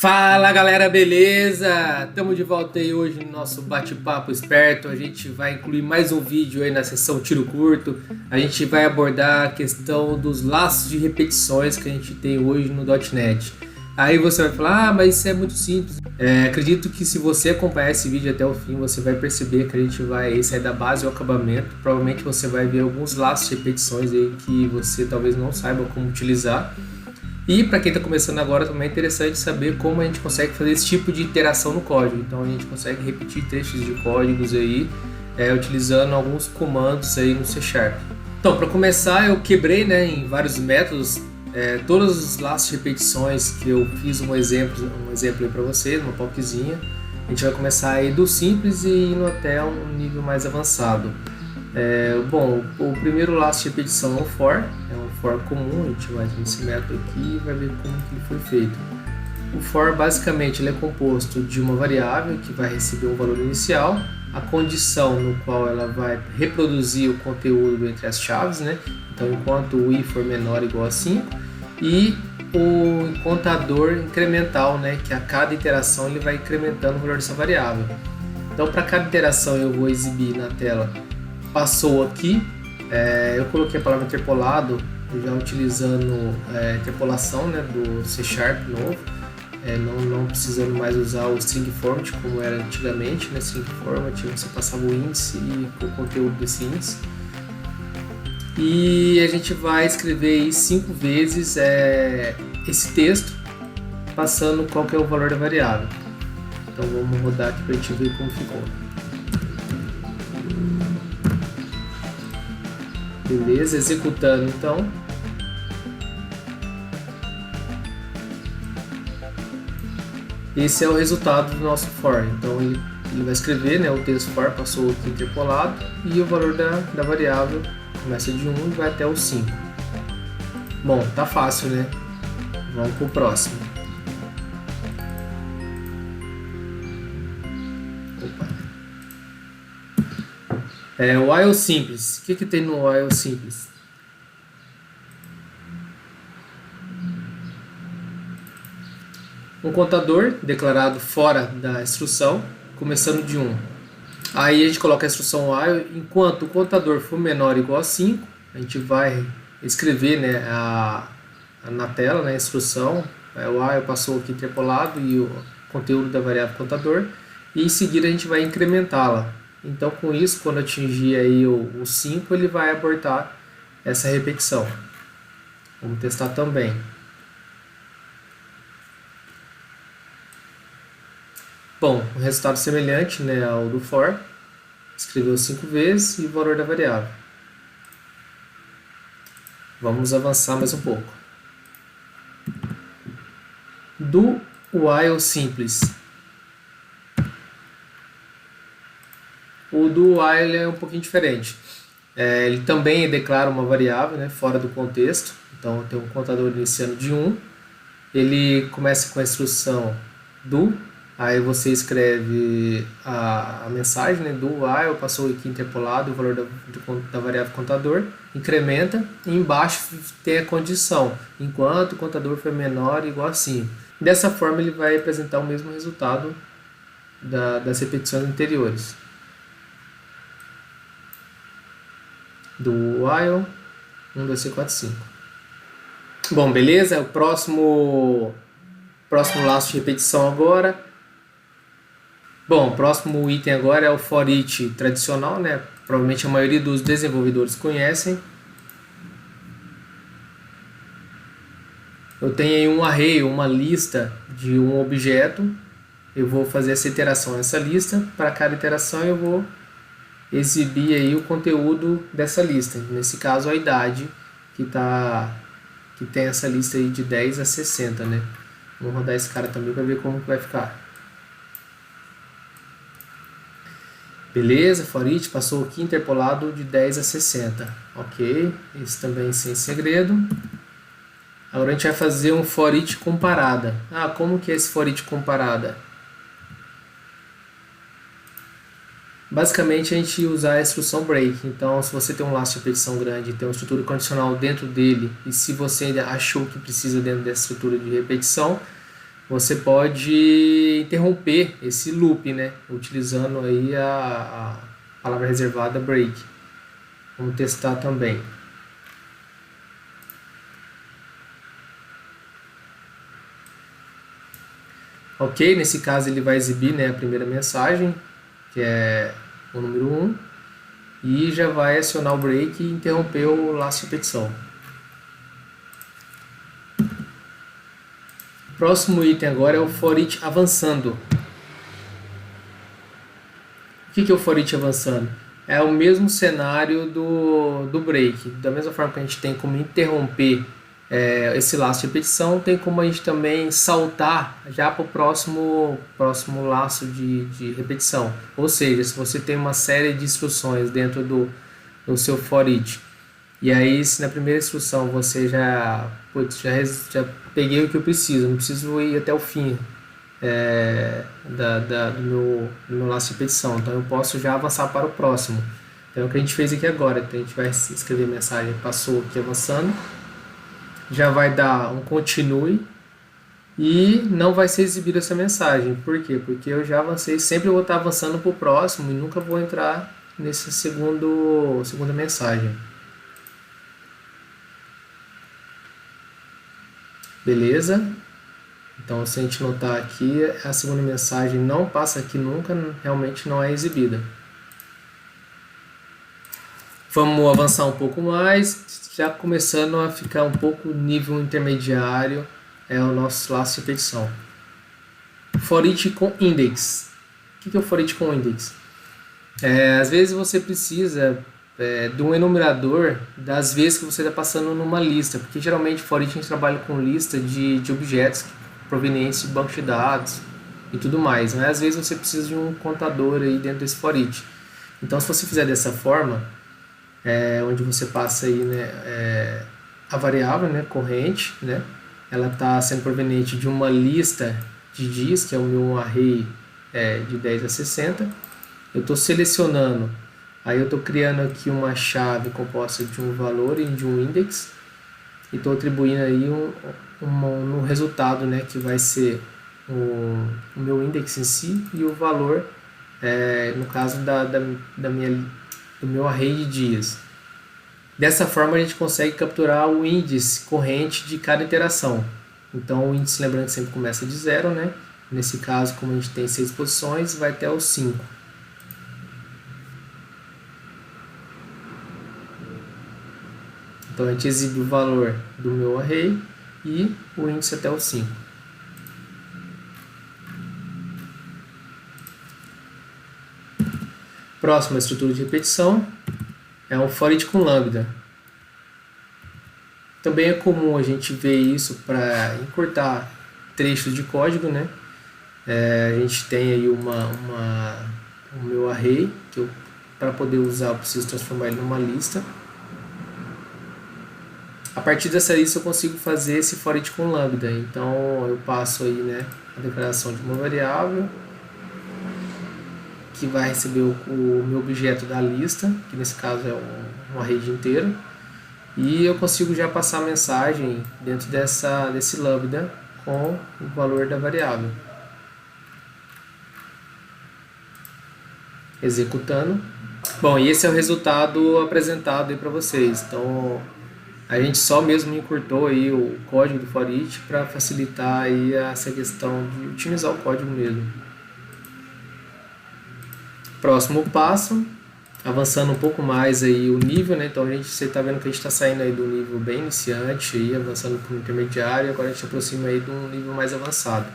Fala galera, beleza? Estamos de volta aí hoje no nosso bate-papo esperto. A gente vai incluir mais um vídeo aí na sessão tiro curto. A gente vai abordar a questão dos laços de repetições que a gente tem hoje no .NET. Aí você vai falar, mas isso é muito simples. Acredito que se você acompanhar esse vídeo até o fim, você vai perceber que a gente vai sair da base ao acabamento. Provavelmente você vai ver alguns laços de repetições aí que você talvez não saiba como utilizar. E para quem está começando agora também é interessante saber como a gente consegue fazer esse tipo de interação no código. Então a gente consegue repetir trechos de códigos aí utilizando alguns comandos aí no C#. Então para começar eu quebrei em vários métodos todos os laços de repetições que eu fiz um exemplo aí para vocês, uma POCzinha. A gente vai começar aí do simples e indo até um nível mais avançado. Bom, o primeiro laço de repetição é um for comum. A gente vai ver esse método aqui e vai ver como que ele foi feito. O for basicamente ele é composto de uma variável que vai receber um valor inicial, a condição no qual ela vai reproduzir o conteúdo entre as chaves, Então enquanto o i for menor ou igual a 5, e o contador incremental, que a cada iteração ele vai incrementando o valor dessa variável. Então para cada iteração eu vou exibir na tela passou aqui, eu coloquei a palavra interpolado, já utilizando interpolação do C# novo, não precisando mais usar o string format como era antigamente, string format você passava o índice e o conteúdo desse índice. E a gente vai escrever aí 5 vezes esse texto, passando qual que é o valor da variável. Então vamos rodar aqui para a gente ver como ficou. Beleza, executando então. Esse é o resultado do nosso for. Então ele vai escrever, o texto for passou aqui interpolado e o valor da variável começa de 1 e vai até o 5. Bom, tá fácil, Vamos pro próximo. O while simples. O que tem no while simples? Um contador declarado fora da instrução, começando de 1. Aí a gente coloca a instrução while, enquanto o contador for menor ou igual a 5, a gente vai escrever na tela, a instrução, o while passou aqui interpolado e o conteúdo da variável contador, e em seguida a gente vai incrementá-la. Então com isso, quando atingir aí o 5, ele vai abortar essa repetição. Vamos testar também. Bom, o resultado semelhante ao do for. Escreveu 5 vezes e o valor da variável. Vamos avançar mais um pouco. Do while simples. O do while é um pouquinho diferente. Ele também declara uma variável fora do contexto. Então tem um contador iniciando de 1. Ele começa com a instrução do. Aí você escreve a mensagem do while, passou aqui interpolado o valor da variável contador, incrementa e embaixo tem a condição, enquanto o contador for menor ou igual a 5. Dessa forma ele vai apresentar o mesmo resultado das repetições anteriores. Do while 1, 2, 3, 4, 5. Bom, beleza? O próximo laço de repetição agora. Bom, o próximo item agora é o for each tradicional, Provavelmente a maioria dos desenvolvedores conhecem. Eu tenho aí um array, uma lista de um objeto. Eu vou fazer essa iteração nessa lista. Para cada iteração eu vou exibir aí o conteúdo dessa lista. Nesse caso a idade que tem essa lista aí de 10 a 60, Vamos rodar esse cara também para ver como que vai ficar. Beleza, for each passou aqui interpolado de 10 a 60. Ok, esse também sem segredo. Agora a gente vai fazer um for each comparada. Como que é esse for each comparada? Basicamente a gente usar a instrução break. Então se você tem um laço de repetição grande e tem uma estrutura condicional dentro dele, e se você ainda achou que precisa dentro dessa estrutura de repetição, você pode interromper esse loop, né? Utilizando aí a palavra reservada break. Vamos testar também. Ok, nesse caso ele vai exibir, né, a primeira mensagem, que é o número 1, e já vai acionar o break e interromper o laço de repetição. O próximo item agora é o for each avançando. O que é o for each avançando? É o mesmo cenário do break. Da mesma forma que a gente tem como interromper esse laço de repetição, tem como a gente também saltar já para o próximo laço de repetição. Ou seja, se você tem uma série de instruções dentro do seu for each, e aí se na primeira instrução você já peguei o que eu preciso, não preciso ir até o fim do meu laço de repetição, então eu posso já avançar para o próximo. Então é o que a gente fez aqui agora. Então a gente vai escrever a mensagem passou aqui avançando, já vai dar um continue e não vai ser exibida essa mensagem. Por quê? Porque eu já avancei, sempre eu vou estar avançando para o próximo e nunca vou entrar nessa segunda mensagem. Beleza? Então, se a gente notar aqui, a segunda mensagem não passa aqui nunca, realmente não é exibida. Vamos avançar um pouco mais, já começando a ficar um pouco nível intermediário, é o nosso laço de repetição. For each com index. O que é o for each com index? Às vezes você precisa de um enumerador das vezes que você está passando numa lista, porque geralmente for each a gente trabalha com lista de objetos provenientes de banco de dados e tudo mais, mas às vezes você precisa de um contador aí dentro desse for each. Então, se você fizer dessa forma, onde você passa aí, né, a variável, né, corrente, né, ela está sendo proveniente de uma lista de dias, que é o meu array de 10 a 60. Eu estou selecionando, aí eu estou criando aqui uma chave composta de um valor e de um index, e estou atribuindo aí um resultado, né, que vai ser o meu index em si e o valor, no caso do meu array de dias. Dessa forma a gente consegue capturar o índice corrente de cada iteração. Então o índice, lembrando que sempre começa de 0, né? Nesse caso, como a gente tem 6 posições, vai até o 5. Então a gente exibe o valor do meu array e o índice até o 5. Próxima estrutura de repetição é um for each com lambda. Também é comum a gente ver isso para encurtar trechos de código, né? A gente tem aí o meu array, que para poder usar eu preciso transformar ele numa lista. A partir dessa lista eu consigo fazer esse for each com lambda. Então eu passo aí, né, a declaração de uma variável que vai receber o meu objeto da lista, que nesse caso é um array inteiro, e eu consigo já passar a mensagem dentro desse lambda com o valor da variável. Executando. Bom, e esse é o resultado apresentado aí para vocês. Então a gente só mesmo encurtou aí o código do for each para facilitar aí essa questão de otimizar o código mesmo. Próximo passo, avançando um pouco mais aí o nível, né? Então você está vendo que a gente está saindo aí do nível bem iniciante, aí, avançando para o intermediário, agora a gente aproxima aí de um nível mais avançado,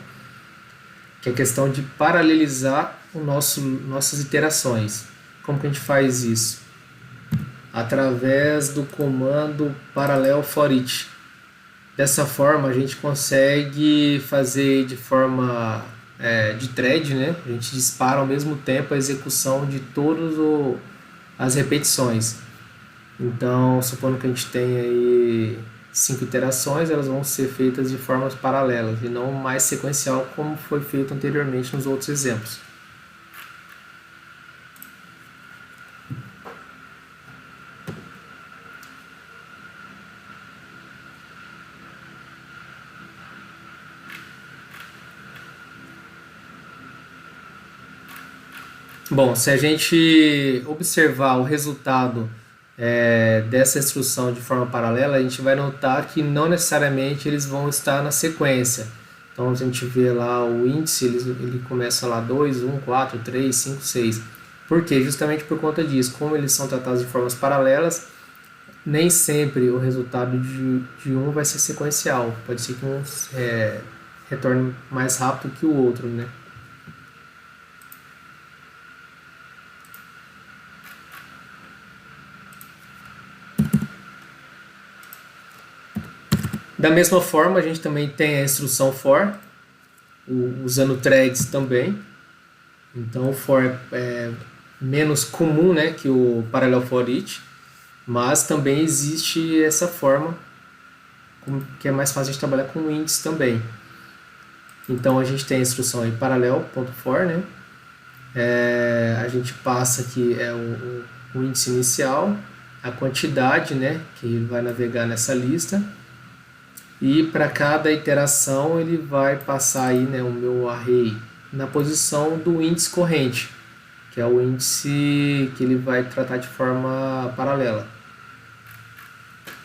que é a questão de paralelizar nossas iterações. Como que a gente faz isso? Através do comando parallel for each. Dessa forma a gente consegue fazer de forma de thread, né? A gente dispara ao mesmo tempo a execução de todas as repetições. Então, supondo que a gente tenha aí 5 iterações, elas vão ser feitas de formas paralelas e não mais sequencial como foi feito anteriormente nos outros exemplos. Bom, se a gente observar o resultado dessa instrução de forma paralela, a gente vai notar que não necessariamente eles vão estar na sequência. Então a gente vê lá o índice, ele começa lá 2, 1, 4, 3, 5, 6. Por quê? Justamente por conta disso. Como eles são tratados de formas paralelas, nem sempre o resultado de um vai ser sequencial. Pode ser que um retorne mais rápido que o outro, né? Da mesma forma, a gente também tem a instrução for, usando threads também. Então o for é menos comum, né, que o parallel for each, mas também existe essa forma que é mais fácil de trabalhar com índice também. Então a gente tem a instrução em parallel.for, né? A gente passa aqui o índice inicial, a quantidade, né, que ele vai navegar nessa lista. E para cada iteração ele vai passar aí, né, o meu array na posição do índice corrente, que é o índice que ele vai tratar de forma paralela.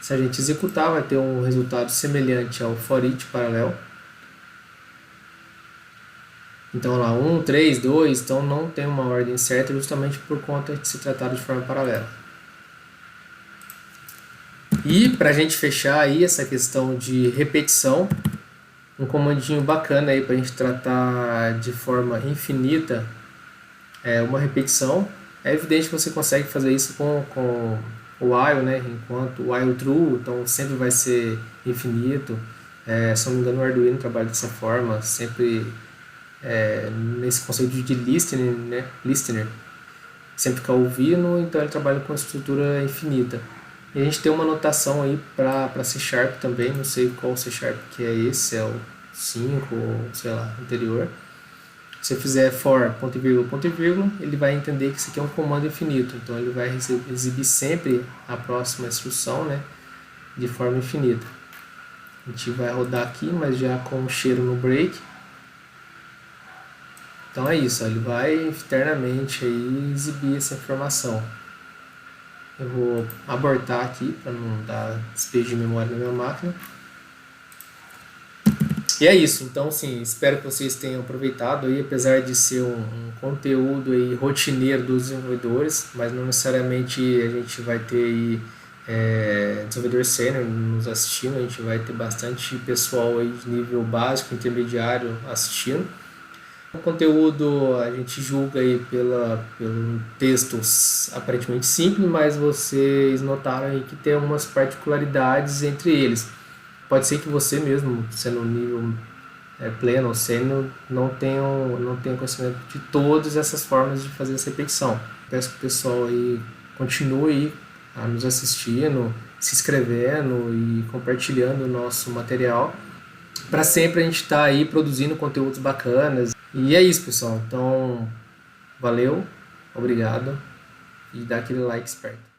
Se a gente executar, vai ter um resultado semelhante ao for each paralelo. Então lá 1, 3, 2, então não tem uma ordem certa justamente por conta de se tratar de forma paralela. E para a gente fechar aí essa questão de repetição, um comandinho bacana aí para a gente tratar de forma infinita uma repetição. É evidente que você consegue fazer isso com o while, né? Enquanto o while true, então sempre vai ser infinito. Se não me engano, o Arduino trabalha dessa forma, sempre nesse conceito de listening, né? Listener. Sempre fica ouvindo, então ele trabalha com a estrutura infinita. E a gente tem uma notação aí para C Sharp também, não sei qual C Sharp que é esse, é o 5 ou sei lá, anterior. Se você fizer for ponto e vírgula, ponto e vírgula, ele vai entender que isso aqui é um comando infinito, então ele vai exibir sempre a próxima instrução, né, de forma infinita. A gente vai rodar aqui, mas já com o cheiro no break. Então é isso, ó, ele vai eternamente aí exibir essa informação. Eu vou abortar aqui para não dar despejo de memória na minha máquina. E é isso, então sim, espero que vocês tenham aproveitado aí, apesar de ser um conteúdo aí rotineiro dos desenvolvedores, mas não necessariamente a gente vai ter aí desenvolvedor sênior nos assistindo, a gente vai ter bastante pessoal aí de nível básico, intermediário assistindo. O conteúdo a gente julga aí pelo texto aparentemente simples, mas vocês notaram aí que tem algumas particularidades entre eles. Pode ser que você mesmo, sendo nível pleno ou sênior, não tenha conhecimento de todas essas formas de fazer essa repetição. Peço que o pessoal aí continue nos assistindo, se inscrevendo e compartilhando o nosso material, para sempre a gente estar aí produzindo conteúdos bacanas. E é isso, pessoal. Então, valeu, obrigado e dá aquele like esperto.